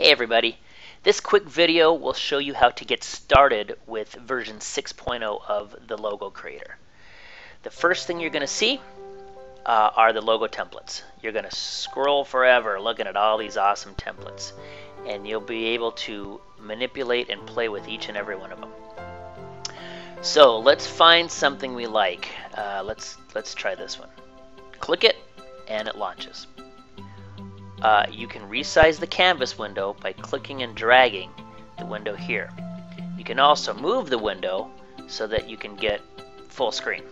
Hey everybody, this quick video will show you how to get started with version 6.0 of the logo creator. The first thing you're going to see are the logo templates. You're going to scroll forever looking at all these awesome templates, and you'll be able to manipulate and play with each and every one of them. So let's find something we like. Let's try this one. Click it and it launches. You can resize the canvas window by clicking and dragging the window here. You can also move the window so that you can get full screen.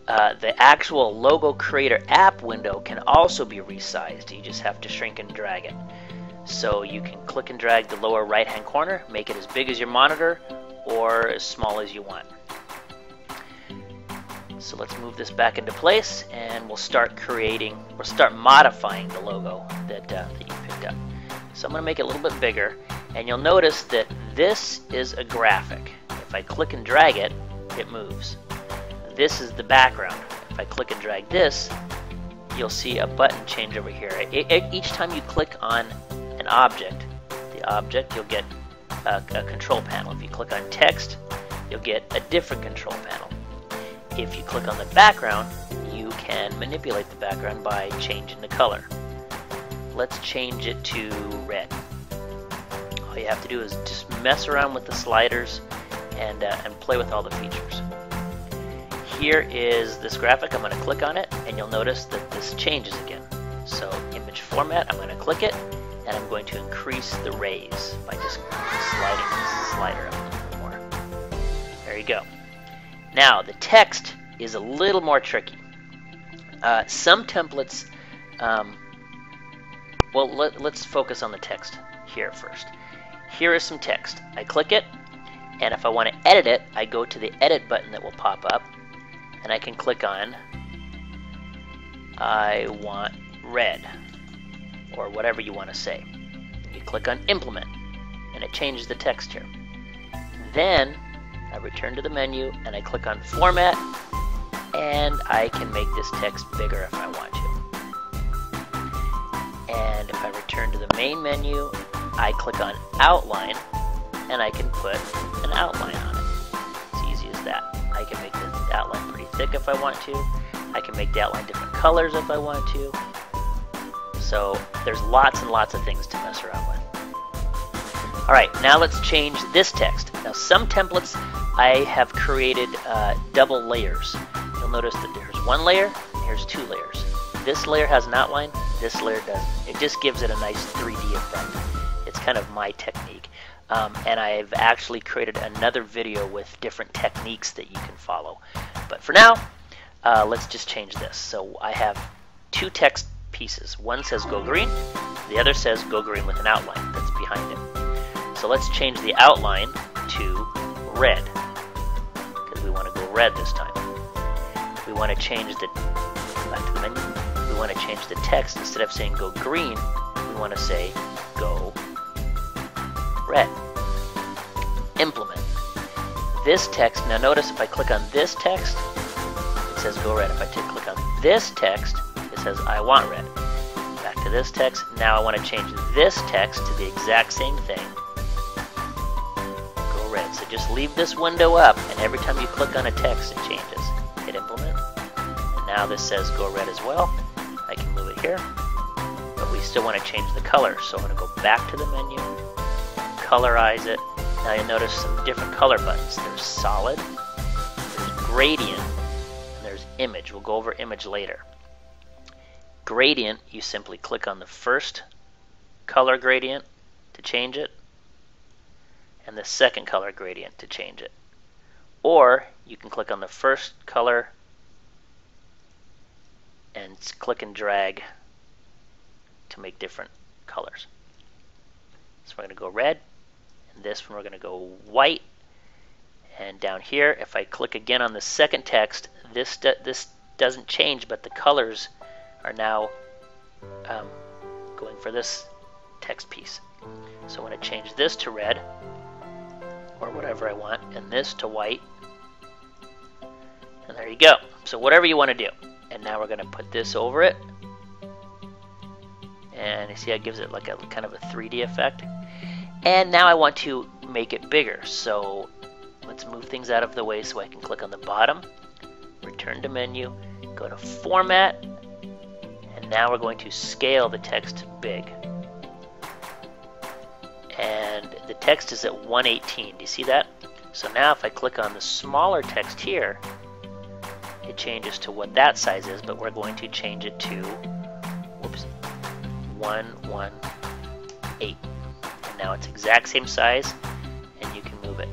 The actual logo creator app window can also be resized. You just have to shrink and drag it. So you can click and drag the lower right hand corner, make it as big as your monitor or as small as you want. So let's move this back into place and we'll start modifying the logo that you picked up. So I'm going to make it a little bit bigger, and you'll notice that this is a graphic. If I click and drag it, it moves. This is the background. If I click and drag this, you'll see a button change over here. Each time you click on an object, you'll get a control panel. If you click on text, you'll get a different control panel. If you click on the background, you can manipulate the background by changing the color. Let's change it to red. All you have to do is just mess around with the sliders and play with all the features. Here is this graphic. I'm going to click on it, and you'll notice that this changes again. So image format, I'm going to click it, and I'm going to increase the raise by just sliding this slider up a little bit more. There you go. Now, the text is a little more tricky. Some templates, let's focus on the text here first. Here is some text. I click it, and if I want to edit it, I go to the edit button that will pop up, and I can click on I want red, or whatever you want to say. You click on implement, and it changes the text here. Then I return to the menu and I click on format, and I can make this text bigger if I want to. And if I return to the main menu, I click on outline and I can put an outline on it. It's easy as that. I can make the outline pretty thick if I want to. I can make the outline different colors if I want to. So there's lots and lots of things to mess around with. Alright, now let's change this text. Now some templates I have created double layers. You'll notice that there's one layer and here's two layers. This layer has an outline, this layer doesn't. It just gives it a nice 3D effect. It's kind of my technique. And I've actually created another video with different techniques that you can follow. But for now, let's just change this. So I have two text pieces. One says go green, the other says go green with an outline that's behind it. So let's change the outline to red, because we want to go red this time. We want to change back to the menu. We want to change the text. Instead of saying go green, we want to say go red. Implement. This text, now notice if I click on this text, it says go red. If I click on this text, it says I want red. Back to this text. Now I want to change this text to the exact same thing. Red. So just leave this window up, and every time you click on a text, it changes. Hit implement, and now this says go red as well. I can move it here, but we still want to change the color. So I'm going to go back to the menu, colorize it. Now you'll notice some different color buttons. There's solid, there's gradient, and there's image. We'll go over image later. Gradient, you simply click on the first color gradient to change it, and the second color gradient to change it. Or you can click on the first color and click and drag to make different colors. So we're going to go red, and this one we're going to go white. And down here, if I click again on the second text, this doesn't change, but the colors are now going for this text piece. So I'm going to change this to red, or whatever I want, and this to white, and there you go. So whatever you want to do. And now we're going to put this over it, And you see how it gives it like a kind of a 3D effect. And now I want to make it bigger. So let's move things out of the way so I can click on the bottom, return to menu, go to format, and now we're going to scale the text big. And the text is at 118. Do you see that? So now if I click on the smaller text here, it changes to what that size is, but we're going to change it to, whoops, 118. And now it's exact same size, and you can move it.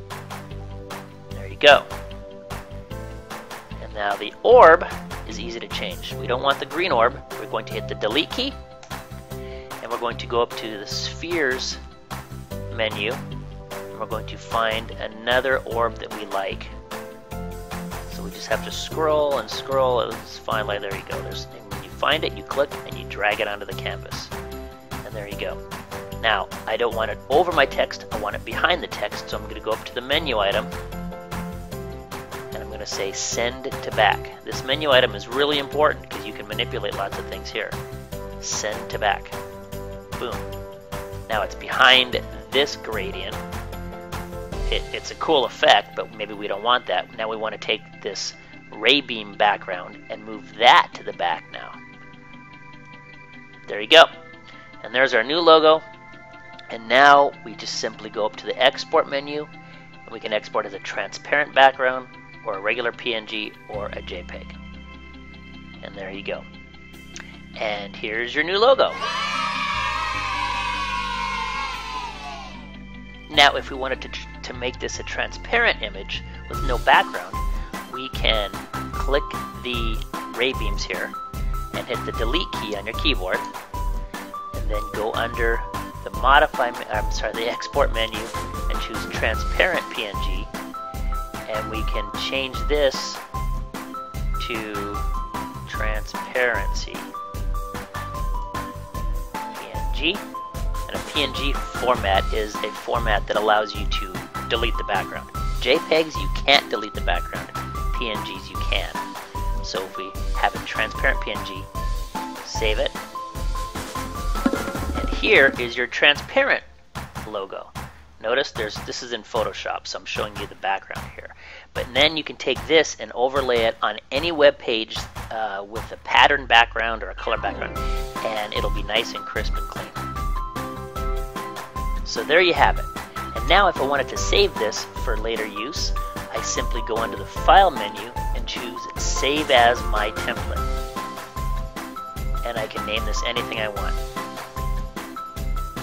There you go. And now the orb is easy to change. We don't want the green orb. We're going to hit the delete key, and we're going to go up to the spheres menu, and we're going to find another orb that we like. So we just have to scroll and scroll. It's fine, like there you go. And when you find it, you click and you drag it onto the canvas, and there you go. Now I don't want it over my text, I want it behind the text, so I'm going to go up to the menu item, and I'm going to say send to back. This menu item is really important because you can manipulate lots of things here. Send to back. Boom. Now it's behind this gradient. It's a cool effect, but maybe we don't want that. Now we want to take this ray beam background and move that to the back now. There you go. And there's our new logo. And now we just simply go up to the export menu, and we can export as a transparent background or a regular PNG or a JPEG. And there you go. And here's your new logo. Now if we wanted to make this a transparent image with no background, we can click the ray beams here and hit the delete key on your keyboard, and then go under the the export menu and choose transparent PNG, and we can change this to transparency PNG. And a PNG format is a format that allows you to delete the background. JPEGs, you can't delete the background. PNGs, you can. So if we have a transparent PNG, save it. And here is your transparent logo. Notice this is in Photoshop, so I'm showing you the background here. But then you can take this and overlay it on any web page with a pattern background or a color background, and it'll be nice and crisp and clean. So there you have it. And now if I wanted to save this for later use, I simply go under the File menu and choose Save as My Template. And I can name this anything I want.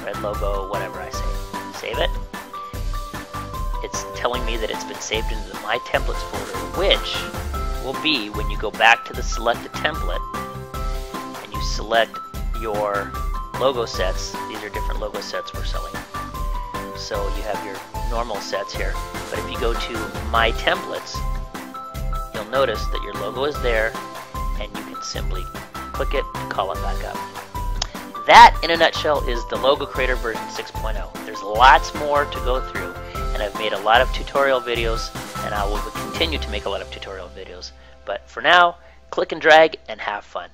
Red logo, whatever I say. Save it. It's telling me that it's been saved into the My Templates folder, which will be when you go back to the Select a Template and you select your logo sets. These are different logo sets we're selling. So you have your normal sets here, but if you go to My Templates, you'll notice that your logo is there, and you can simply click it to call it back up. That, in a nutshell, is the Logo Creator version 6.0. There's lots more to go through, and I've made a lot of tutorial videos, and I will continue to make a lot of tutorial videos. But for now, click and drag and have fun.